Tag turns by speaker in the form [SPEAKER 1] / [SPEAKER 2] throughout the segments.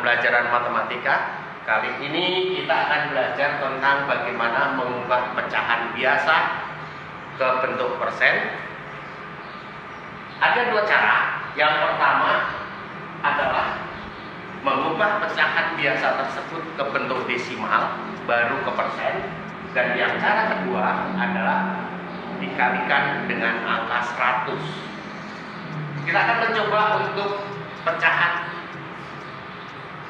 [SPEAKER 1] pelajaran matematika. Kali ini kita akan belajar tentang bagaimana mengubah pecahan biasa ke bentuk persen. Ada dua cara. Yang pertama adalah mengubah pecahan biasa tersebut ke bentuk desimal, baru ke persen. Dan yang cara kedua adalah dikalikan dengan angka 100. Kita akan mencoba untuk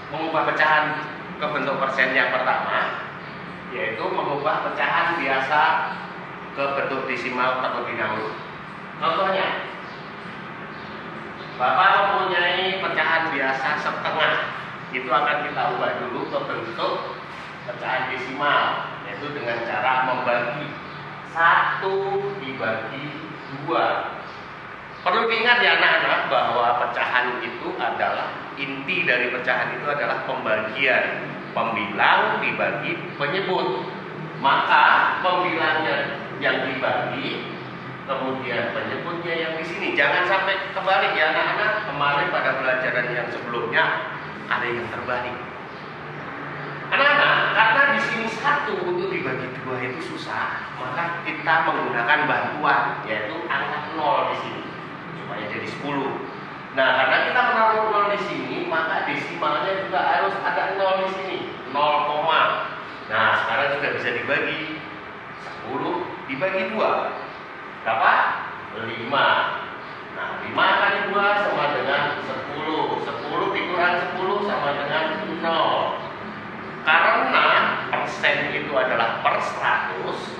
[SPEAKER 1] mengubah pecahan ke bentuk persen yang pertama, yaitu mengubah pecahan biasa ke bentuk desimal terlebih dahulu. Contohnya, Bapak mempunyai pecahan biasa setengah, itu akan kita ubah dulu ke bentuk pecahan desimal, yaitu dengan cara membagi 1 dibagi 2. Perlu diingat ya anak-anak bahwa pecahan itu adalah inti dari pecahan itu adalah pembagian pembilang dibagi penyebut. Maka pembilangnya yang dibagi, kemudian penyebutnya yang di sini. Jangan sampai kebalik ya anak-anak. Kemarin pada pelajaran yang sebelumnya ada yang terbalik. Anak-anak, karena di sini 1 untuk dibagi 2 itu susah, maka kita menggunakan bantuan, yaitu angka 0 di sini supaya jadi 10. Nah, karena kita menaruh 0 di sini, maka desimalnya juga harus ada 0 di sini, 0, nah sekarang sudah bisa dibagi 10 dibagi 2 berapa? 5. Nah, 5 kali 2 sama dengan 10. 10 dikurang 10 sama dengan 0. Karena persen itu adalah per 100,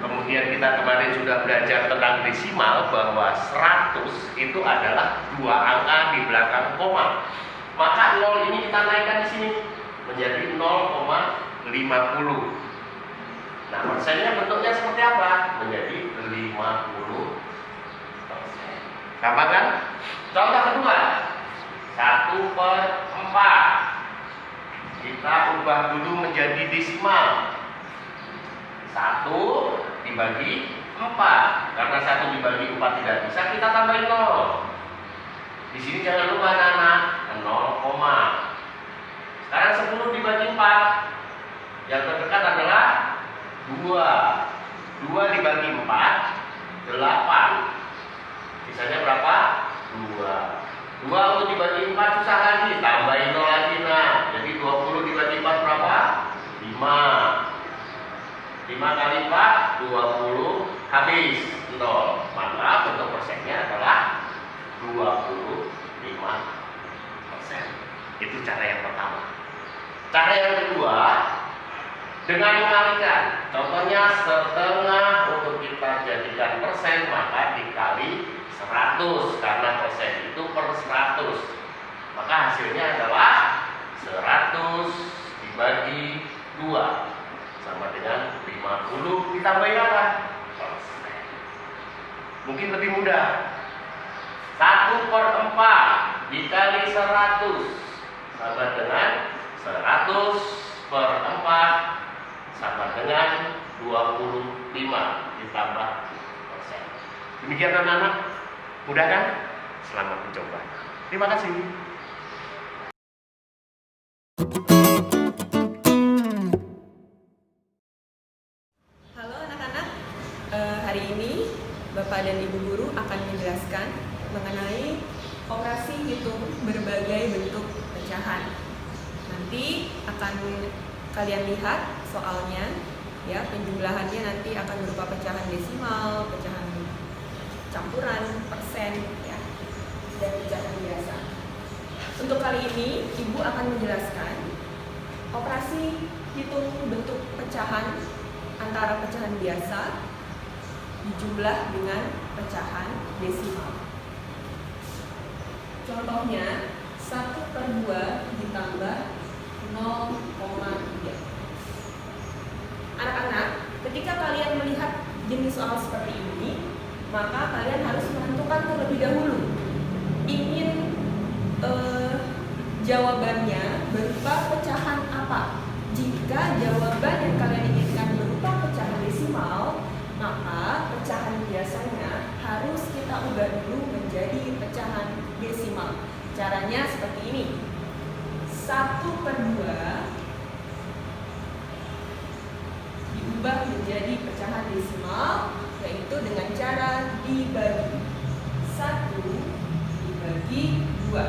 [SPEAKER 1] kemudian kita kemarin sudah belajar tentang desimal bahwa 100 itu adalah 2 angka di belakang koma. Maka 0 ini kita naikkan di sini menjadi 0,50. Nah, persennya bentuknya seperti apa? Menjadi 50%. Gampang kan? Contoh kedua, 1/4. Kita ubah dulu menjadi desimal. 1 dibagi 4. Karena 1 dibagi 4 tidak bisa, kita tambahin 0. Di sini jangan lupa anak-anak, 0, sekarang 10 dibagi 4. Yang terdekat adalah 2. 2 dibagi 4, 8. Sisanya berapa? 2. 2 untuk dibagi 4 susah lagi, tambahin 0 lagi. Nah, jadi 20 dibagi 4 berapa? 5. 5 kali 4, 20, habis 0. Maka bentuk persennya adalah 25%. Itu cara yang pertama. Cara yang kedua, dengan mengalikan. Contohnya setengah untuk kita jadikan persen, maka dikali 100. Karena persen itu per 100. Maka hasilnya adalah 100 dibagi 2 sama dengan 50 ditambahin apa? Persen. Mungkin lebih mudah. 1/4 dikali 100 sama dengan 100/4 sama dengan 25 ditambah persen. Demikian anak-anak. Mudah kan? Selamat mencoba. Terima kasih.
[SPEAKER 2] Halo anak-anak, hari ini Bapak dan Ibu Guru akan menjelaskan mengenai operasi hitung berbagai bentuk pecahan. Nanti akan kalian lihat soalnya, ya, penjumlahannya nanti akan berupa pecahan desimal, pecahan campuran, persen, ya, dan pecahan biasa. Untuk kali ini, Ibu akan menjelaskan operasi hitung bentuk pecahan antara pecahan biasa dijumlah dengan pecahan desimal. Contohnya 1/2 ditambah 0,3. Anak-anak, ketika kalian melihat jenis soal seperti ini, maka kalian harus menentukan terlebih dahulu ingin jawabannya berupa pecahan apa. Jika jawaban yang kalian inginkan berupa pecahan desimal, maka pecahan biasanya harus kita ubah dulu menjadi pecahan desimal. Caranya seperti ini. 1 pecahan desimal, yaitu dengan cara dibagi. 1 dibagi 2.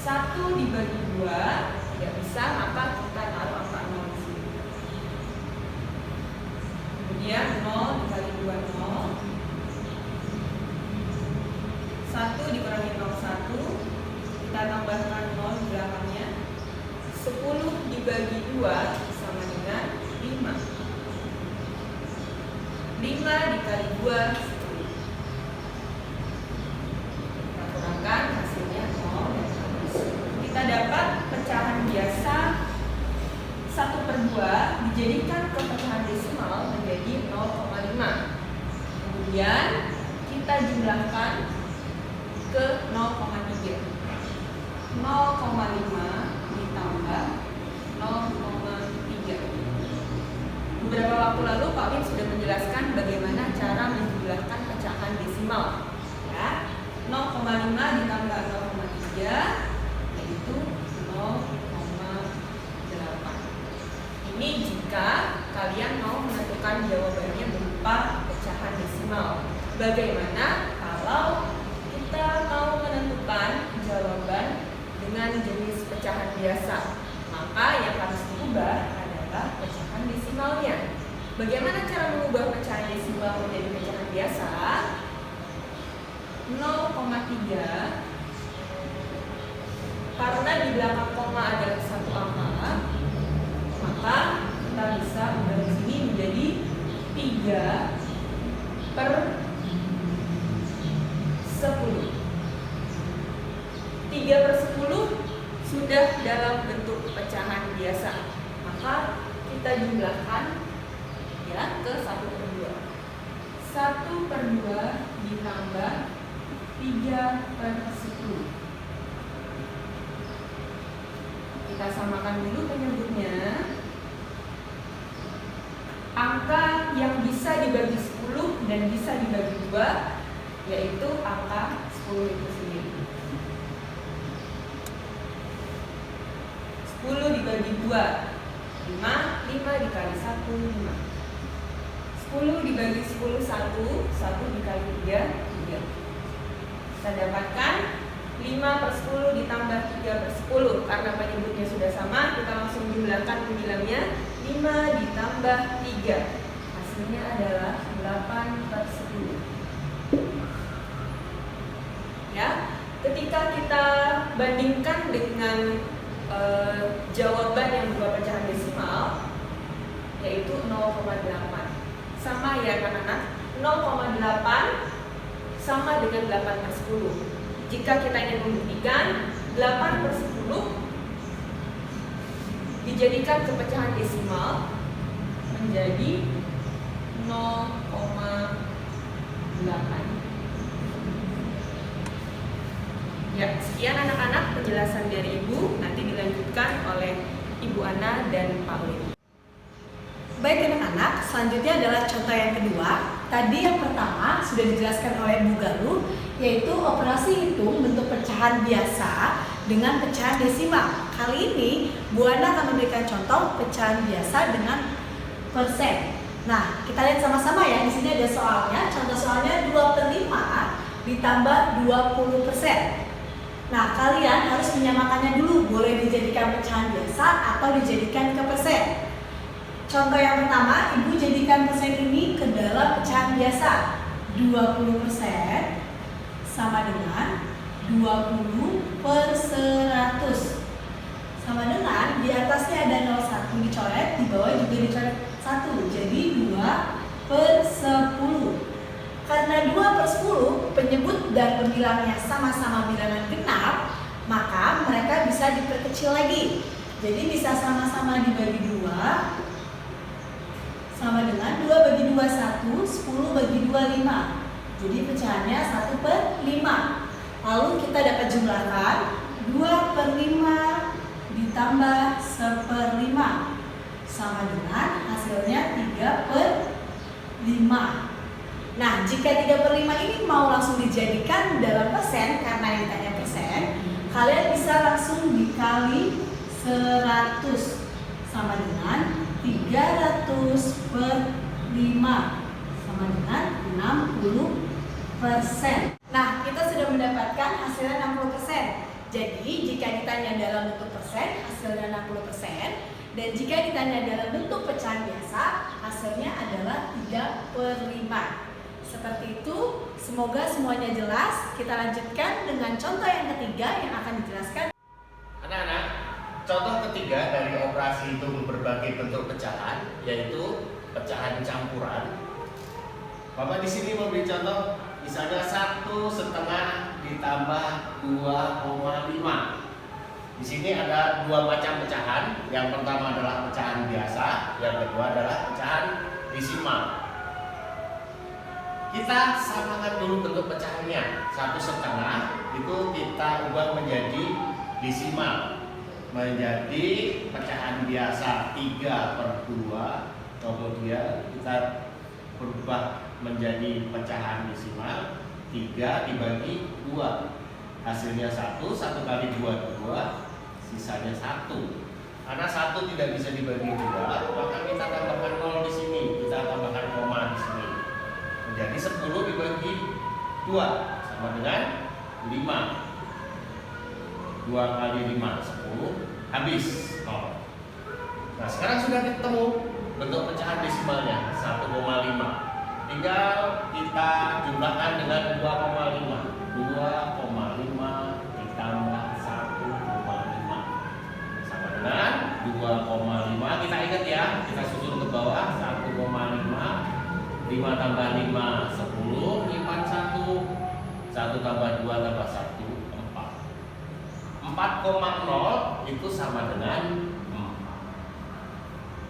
[SPEAKER 2] 1 dibagi 2 tidak bisa, maka kita taruh angka 0 di sini. Kemudian 0 dikali 2 0. 1 dikurangi 0 1. Kita tambahkan 0 di belakangnya. 10 dibagi 2 sama dengan 5. 5 dikali 2 10. Kita kurangkan, hasilnya 0 dan habis. Kita dapat pecahan biasa 1/2 dijadikan ke pecahan desimal menjadi 0,5. Kemudian kita jumlahkan ke 0,3. 0,5 ditambah 0,3. Beberapa waktu lalu Pak Win sudah menjelaskan bagaimana cara menjumlahkan pecahan desimal. Ya, 0,5 ditambah 0,3 yaitu 0,8. Ini jika kalian mau menentukan jawabannya berupa pecahan desimal. Bagaimana kalau kita mau menentukan jawaban dengan jenis pecahan biasa? Maka yang harus diubah adalah pecahan desimalnya. Bagaimana cara mengubah pecahan desimal menjadi pecahan biasa? 0,3, karena di belakang koma adalah satu angka, maka kita bisa ubah di sini menjadi 3/10. 3/10 sudah dalam bentuk pecahan biasa, maka kita jumlahkan ya ke 1/2. 1/2 ditambah 3/10. Kita samakan dulu penyebutnya. Angka yang bisa dibagi 10 dan bisa dibagi 2 yaitu angka 10 itu sendiri. 10 dibagi 2 5, 5 dikali 1 5. 10 dibagi 10 1, 1 dikali 3 3. Kita dapatkan 5/10 ditambah 3/10. Karena penyebutnya sudah sama, kita langsung jumlahkan pembilangnya. 5 ditambah 3, hasilnya adalah 8/10. Ya, ketika kita bandingkan dengan jawaban yang berupa pecahan desimal, yaitu 0,8. Sama ya anak-anak, 0,8 sama dengan 8/10. Jika kita ingin membuktikan 8/10 dijadikan ke pecahan desimal menjadi 0,8. Ya, sekian anak-anak penjelasan dari Ibu, nanti dilanjutkan oleh Ibu Ana dan Pak Win.
[SPEAKER 3] Baik anak-anak, selanjutnya adalah contoh yang kedua. Tadi yang pertama sudah dijelaskan oleh Bu Galuh, yaitu operasi hitung bentuk pecahan biasa dengan pecahan desimal. Kali ini Bu Ana akan memberikan contoh pecahan biasa dengan persen. Nah, kita lihat sama-sama ya. Di sini ada soalnya. Contoh soalnya 2/5 ditambah 20%. Nah, kalian harus menyamakannya dulu. Boleh dijadikan pecahan biasa atau dijadikan ke persen. Contoh yang pertama, Ibu jadikan persen ini ke dalam pecahan biasa. 20% sama dengan 20/100. Sama dengan di atasnya ada 0,1 dicoret, di bawah juga dicoret 1. Jadi 2/10. Karena 2/10 penyebut dan pembilangnya sama-sama bilangan genap, maka mereka bisa diperkecil lagi. Jadi bisa sama-sama dibagi 2, sama dengan 2/2 1, 10/2 5. Jadi pecahannya 1/5. Lalu kita dapat jumlahkan 2/5 ditambah 1/5 sama dengan hasilnya 3/5. Nah, jika 3/5 ini mau langsung dijadikan dalam persen, karena yang ditanya persen, kalian bisa langsung dikali 100 sama dengan 3 300/5 sama dengan 60%. Nah, kita sudah mendapatkan hasilnya 60%. Jadi, jika ditanya dalam bentuk persen, hasilnya 60%. Dan jika ditanya dalam bentuk pecahan biasa, hasilnya adalah 3/5. Seperti itu, semoga semuanya jelas. Kita lanjutkan dengan contoh yang ketiga yang akan dijelaskan.
[SPEAKER 1] Anak-anak, contoh ketiga dari operasi hitung berbagai bentuk pecahan, yaitu pecahan campuran. Bapak di sini memberi contoh, misalnya 1,5 ditambah 2,5. Di sini ada dua macam pecahan. Yang pertama adalah pecahan biasa, yang kedua adalah pecahan desimal. Kita samakan dulu bentuk pecahannya. 1,5 itu kita ubah menjadi desimal, menjadi pecahan biasa 3/2. Kemudian kita berubah menjadi pecahan desimal 3 dibagi 2. Hasilnya 1 kali 2 2, sisanya 1. Karena 1 tidak bisa dibagi 2, maka kita tambahkan 0 di sini, kita tambahkan koma di sini. Menjadi 10 dibagi 2 sama dengan 5. 2 kali 5 10, habis 0. Nah, sekarang sudah ketemu bentuk pecahan desimalnya 1,5. Tinggal kita jumlahkan dengan 2,5. 2,5 ditambah 1,5 sama dengan 2,5. Kita ingat ya, kita susun ke bawah 1,5. 5 tambah 5 10, lipat 1. 1 tambah 2 tambah 1 4. 4,0 itu sama dengan 4.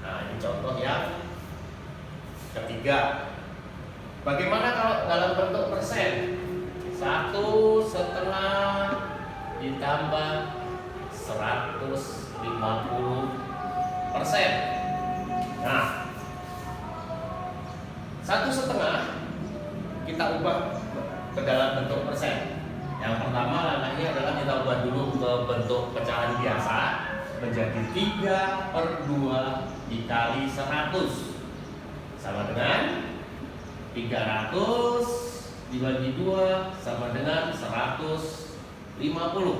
[SPEAKER 1] Nah, ini contoh yang ketiga. Bagaimana kalau dalam bentuk persen? 1,5 ditambah 150%. Nah, 1,5 kita ubah ke dalam bentuk persen. Yang pertama langkahnya adalah kita ubah dulu ke bentuk pecahan biasa menjadi 3/2 dikali 100 sama dengan 300 dibagi 2 sama dengan 150.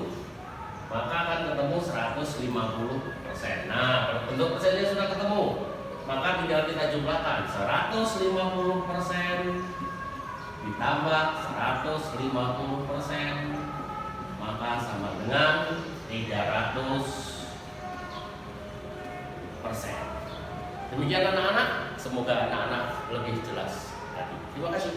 [SPEAKER 1] Maka akan ketemu 150%. Nah, bentuk persennya sudah ketemu, maka tinggal kita jumlahkan 150% ditambah 150%, maka sama dengan 300%. Demikian anak-anak, semoga anak-anak lebih jelas tadi. Terima kasih.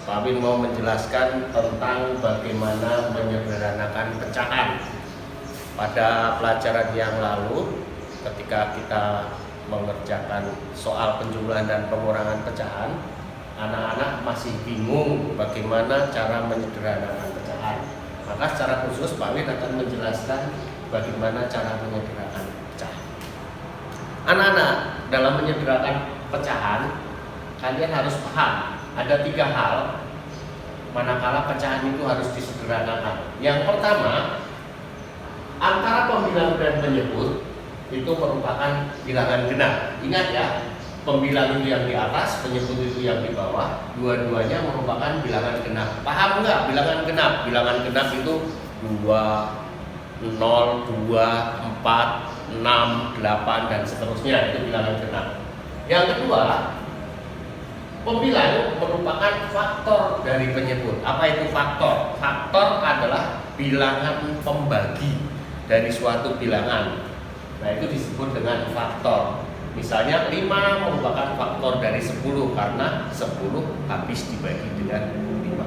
[SPEAKER 1] Pak Bin mau menjelaskan tentang bagaimana menyederhanakan pecahan. Pada pelajaran yang lalu, ketika kita mengerjakan soal penjumlahan dan pengurangan pecahan, anak-anak masih bingung bagaimana cara menyederhanakan pecahan. Maka secara khusus Pak Win akan menjelaskan bagaimana cara menyederhanakan pecahan. Anak-anak, dalam menyederhanakan pecahan, kalian harus paham ada 3 hal manakala pecahan itu harus disederhanakan. Yang pertama, antara pembilang dan penyebut itu merupakan bilangan genap. Ingat ya, pembilang itu yang di atas, penyebut itu yang di bawah, dua-duanya merupakan bilangan genap. Paham nggak bilangan genap? Bilangan genap itu 2, 0, 2, 4, 6, 8 dan seterusnya, itu bilangan genap. Yang kedua, pembilang merupakan faktor dari penyebut. Apa itu faktor? Faktor adalah bilangan pembagi dari suatu bilangan. Nah, itu disebut dengan faktor. Misalnya 5 merupakan faktor dari 10 karena 10 habis dibagi dengan 5.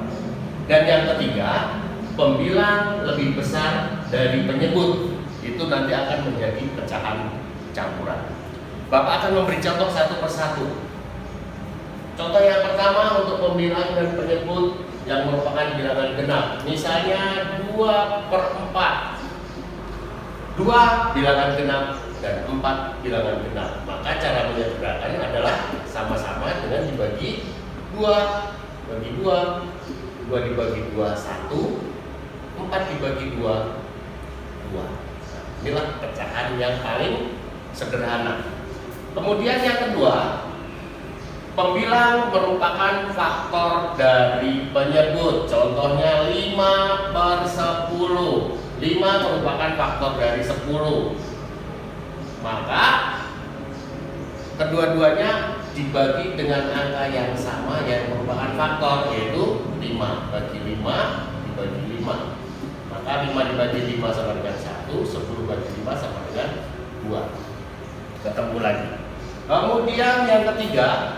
[SPEAKER 1] Dan yang ketiga, pembilang lebih besar dari penyebut. Itu nanti akan menjadi pecahan campuran. Bapak akan memberi contoh satu persatu. Contoh yang pertama untuk pembilang dan penyebut yang merupakan bilangan genap. Misalnya 2/4. 2 bilangan genap dan 4 bilangan genap. Maka cara menyederhanakannya adalah sama-sama dengan dibagi 2. Bagi 2. 2 dibagi 2 1. 4 dibagi 2 2. Inilah pecahan yang paling sederhana. Kemudian yang kedua, pembilang merupakan faktor dari penyebut. Contohnya 5/10. 5 merupakan faktor dari 10. Maka kedua-duanya dibagi dengan angka yang sama yang merupakan faktor, yaitu 5 bagi 5 dibagi 5. Maka 5 dibagi 5 sama dengan 1, 10 bagi 5 sama dengan 2. Ketemu lagi. Kemudian yang ketiga,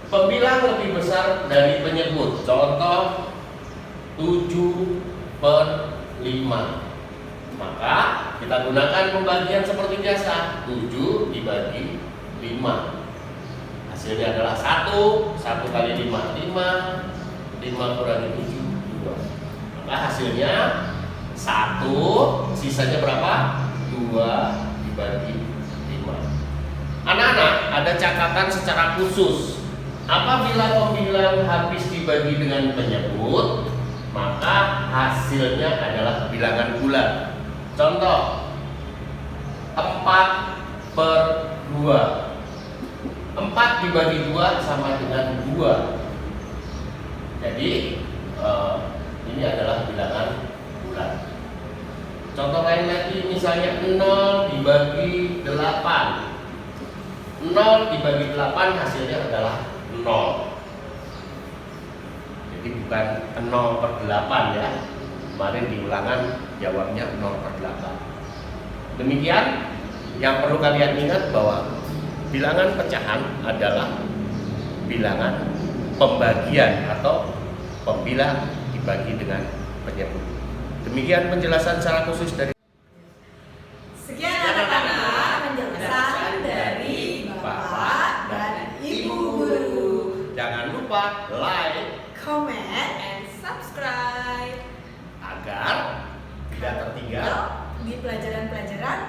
[SPEAKER 1] pembilang lebih besar dari penyebut. Contoh 7/5. Maka kita gunakan pembagian seperti biasa. 7 dibagi 5. Hasilnya adalah 1. 1 kali 5, 5. 5 kurangi 7, 2. Maka hasilnya 1. Sisanya berapa? 2 dibagi 5. Anak-anak, ada catatan secara khusus. Apabila pembilang habis dibagi dengan penyebut, maka hasilnya adalah bilangan bulat. Contoh 4/2. 4 dibagi 2 sama dengan 2. Jadi ini adalah bilangan bulat. Contoh lain lagi, misalnya 0 dibagi 8. 0 dibagi 8 hasilnya adalah 0. Jadi bukan 0/8 ya. Kemarin di ulangan jawabnya 0/8. Demikian yang perlu kalian ingat, bahwa bilangan pecahan adalah bilangan pembagian atau pembilang dibagi dengan penyebut. Demikian penjelasan secara khusus dari
[SPEAKER 3] Sekian anak-anak penjelasan dari Bapak dan Ibu Guru.
[SPEAKER 1] Jangan lupa like,
[SPEAKER 3] Comment
[SPEAKER 2] And subscribe.
[SPEAKER 1] agar tidak tertinggal
[SPEAKER 3] di pelajaran-pelajaran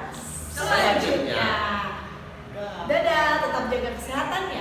[SPEAKER 1] selanjutnya.
[SPEAKER 3] Dadah, tetap jaga kesehatan ya.